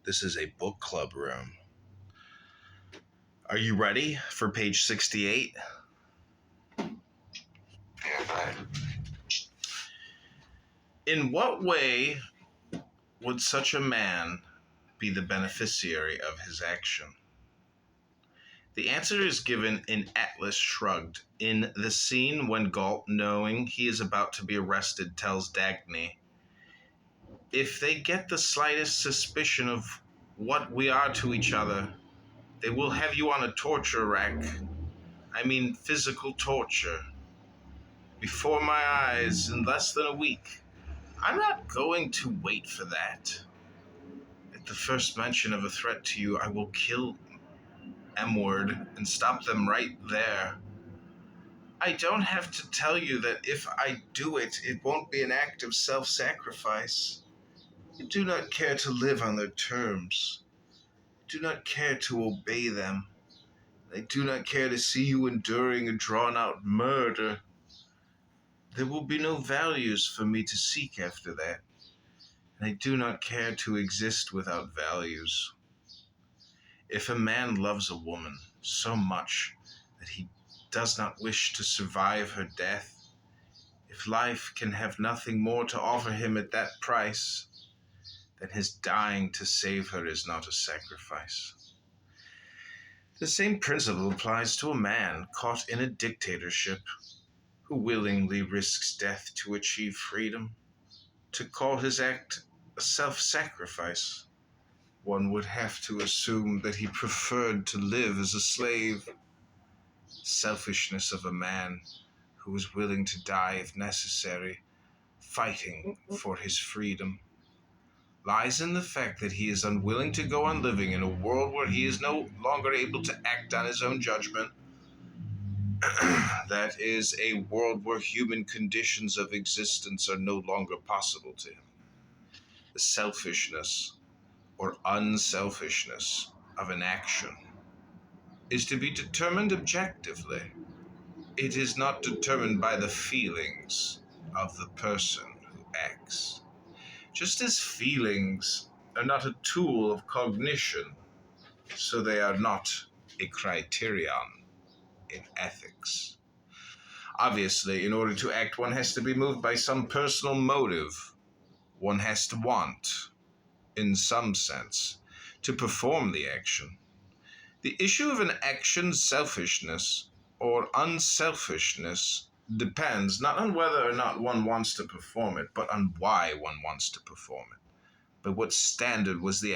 This is a book club room. Are you ready for page 68? Yeah, right. In what way would such a man be the beneficiary of his action? The answer is given in Atlas Shrugged, in the scene when Galt, knowing he is about to be arrested, tells Dagny, "If they get the slightest suspicion of what we are to each other, they will have you on a torture rack. I mean physical torture. Before my eyes in less than a week. I'm not going to wait for that. At the first mention of a threat to you, I will kill M-word and stop them right there. I don't have to tell you that if I do it, it won't be an act of self-sacrifice. I do not care to live on their terms. I do not care to obey them. I do not care to see you enduring a drawn-out murder. There will be no values for me to seek after that, and I do not care to exist without values. If a man loves a woman so much that he does not wish to survive her death, if life can have nothing more to offer him at that price, then his dying to save her is not a sacrifice. The same principle applies to a man caught in a dictatorship who willingly risks death to achieve freedom. To call his act a self-sacrifice, one would have to assume that he preferred to live as a slave. Selfishness of a man who is willing to die if necessary, fighting for his freedom, lies in the fact that he is unwilling to go on living in a world where he is no longer able to act on his own judgment. That is a world where human conditions of existence are no longer possible to him. The selfishness or unselfishness of an action is to be determined objectively. It is not determined by the feelings of the person who acts. Just as feelings are not a tool of cognition, so they are not a criterion in ethics. Obviously, in order to act, one has to be moved by some personal motive. One has to want, in some sense, to perform the action. The issue of an action's selfishness or unselfishness depends not on whether or not one wants to perform it, but on why one wants to perform it. By what standard was the